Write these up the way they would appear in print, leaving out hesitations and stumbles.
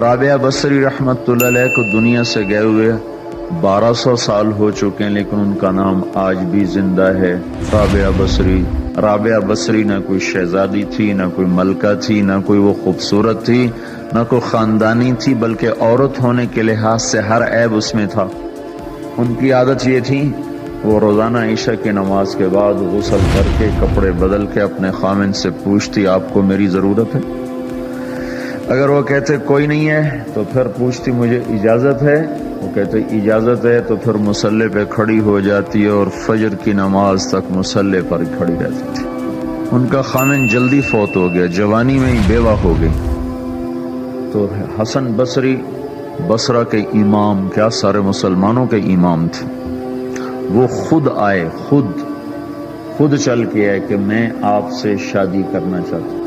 رابعہ بصری رحمت اللہ علیہ کو دنیا سے گئے ہوئے 1200 سال ہو چکے ہیں، لیکن ان کا نام آج بھی زندہ ہے، رابعہ بصری۔ رابعہ بصری نہ کوئی شہزادی تھی، نہ کوئی ملکہ تھی، نہ کوئی وہ خوبصورت تھی، نہ کوئی خاندانی تھی، بلکہ عورت ہونے کے لحاظ سے ہر عیب اس میں تھا۔ ان کی عادت یہ تھی، وہ روزانہ عشاء کی نماز کے بعد غسل کر کے کپڑے بدل کے اپنے خامن سے پوچھتی آپ کو میری ضرورت ہے؟ اگر وہ کہتے کوئی نہیں ہے تو پھر پوچھتی مجھے اجازت ہے؟ وہ کہتے اجازت ہے تو پھر مصلی پہ کھڑی ہو جاتی ہے اور فجر کی نماز تک مصلی پر کھڑی رہتی تھی۔ ان کا خامن جلدی فوت ہو گیا، جوانی میں ہی بیوہ ہو گئی۔ تو حسن بصری بصرہ کے امام، کیا سارے مسلمانوں کے امام تھے، وہ خود آئے، خود چل کے آئے کہ میں آپ سے شادی کرنا چاہتا ہوں۔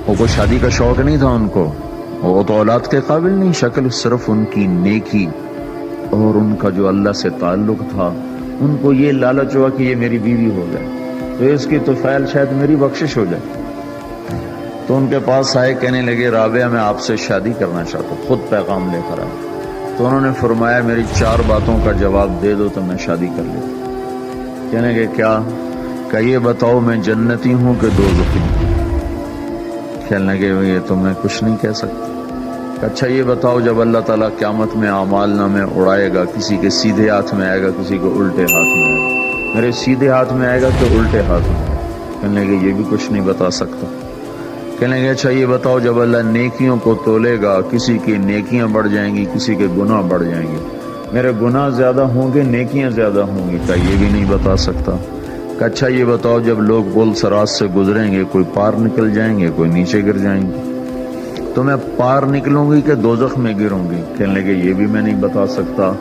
وہ کوئی شادی کا شوق نہیں تھا ان کو، وہ تو اولاد کے قابل نہیں، شکل صرف ان کی نیکی اور ان کا جو اللہ سے تعلق تھا، ان کو یہ لالچ ہوا کہ یہ میری بیوی ہو جائے تو اس کی طفیل شاید میری بخشش ہو جائے۔ تو ان کے پاس آئے، کہنے لگے رابعہ میں آپ سے شادی کرنا چاہتا ہوں، خود پیغام لے کر آئے۔ تو انہوں نے فرمایا میری 4 باتوں کا جواب دے دو تو میں شادی کر لیتا۔ کہنے لگے کیا؟ کہ یہ بتاؤ میں جنتی ہوں کہ دوزخی ہوں؟ کہنے لگے یہ تو میں کچھ نہیں کہہ سکتا۔ کہ اچھا یہ بتاؤ جب اللہ تعالیٰ قیامت میں اعمال نامے اڑائے گا، کسی کے سیدھے ہاتھ میں آئے گا، کسی کو الٹے ہاتھ میں آئے گا، میرے سیدھے ہاتھ میں آئے گا کہ الٹے ہاتھ میں آئے گا؟ کہنے لگے یہ بھی کچھ نہیں بتا سکتا۔ کہنے لگے اچھا یہ بتاؤ جب اللہ نیکیوں کو تولے گا، کسی کی نیکیاں بڑھ جائیں گی، کسی کے گناہ بڑھ جائیں گے، میرے گناہ زیادہ ہوں گے نیکیاں زیادہ ہوں گی؟ کہ یہ بھی نہیں بتا سکتا۔ کہ اچھا یہ بتاؤ جب لوگ پل صراط سے گزریں گے، کوئی پار نکل جائیں گے، کوئی نیچے گر جائیں گے، تو میں پار نکلوں گی کہ دوزخ میں گروں گی؟ کہنے لگے یہ بھی میں نہیں بتا سکتا۔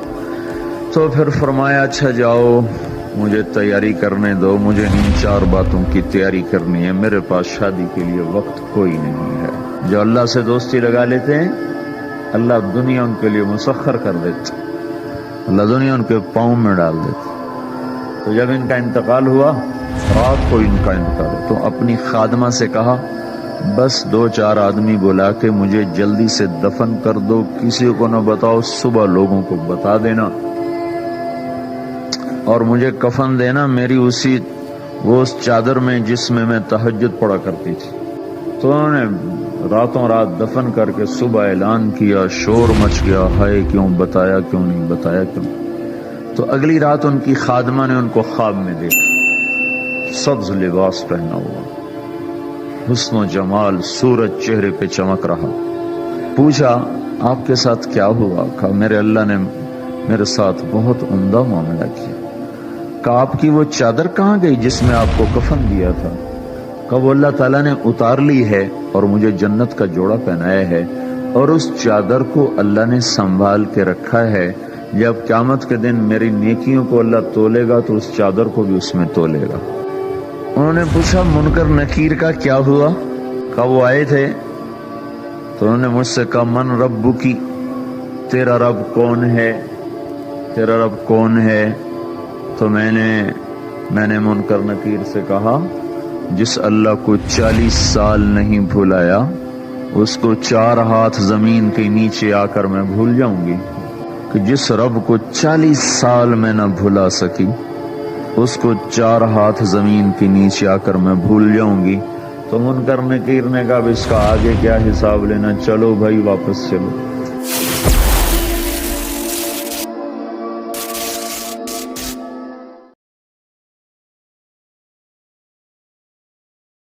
تو پھر فرمایا اچھا جاؤ مجھے تیاری کرنے دو، مجھے ان 4 باتوں کی تیاری کرنی ہے، میرے پاس شادی کے لیے وقت کوئی نہیں ہے۔ جو اللہ سے دوستی لگا لیتے ہیں اللہ دنیا ان کے لیے مسخر کر دیتے، اللہ دنیا ان کے پاؤں میں ڈال دیتے۔ تو جب ان کا انتقال ہوا، رات کو ان کا انتقال ہوا، تو اپنی خادمہ سے کہا بس 2-4 آدمی بلا کے مجھے جلدی سے دفن کر دو، کسی کو نہ بتاؤ، صبح لوگوں کو بتا دینا، اور مجھے کفن دینا میری اس چادر میں جس میں تہجد پڑا کرتی تھی۔ تو انہوں نے راتوں رات دفن کر کے صبح اعلان کیا، شور مچ گیا، ہائے کیوں بتایا، کیوں نہیں بتایا، کیوں؟ تو اگلی رات ان کی خادمہ نے ان کو خواب میں دیکھا، سبز لباس پہنا ہوا، حسن و جمال، سورج چہرے پہ چمک رہا۔ پوچھا آپ کے ساتھ کیا ہوا؟ کہا میرے اللہ نے میرے ساتھ بہت عمدہ معاملہ کیا۔ کہا آپ کی وہ چادر کہاں گئی جس میں آپ کو کفن دیا تھا؟ کہا وہ اللہ تعالیٰ نے اتار لی ہے اور مجھے جنت کا جوڑا پہنایا ہے، اور اس چادر کو اللہ نے سنبھال کے رکھا ہے، جب قیامت کے دن میری نیکیوں کو اللہ تولے گا تو اس چادر کو بھی اس میں تولے گا۔ انہوں نے پوچھا منکر نکیر کا کیا ہوا؟ کہا وہ آئے تھے تو انہوں نے مجھ سے کہا من ربکی، تیرا رب کون ہے، تیرا رب کون ہے؟ تو میں نے منکر نکیر سے کہا جس اللہ کو 40 سال نہیں بھلایا اس کو 4 ہاتھ زمین کے نیچے آ کر میں بھول جاؤں گی؟ کہ جس رب کو 40 سال میں نہ بھلا سکی اس کو 4 ہاتھ زمین کے نیچے آ کر میں بھول جاؤں گی؟ تو منکر نکیر نے کہا اب اس کا آگے کیا حساب لینا، چلو بھائی واپس چلو۔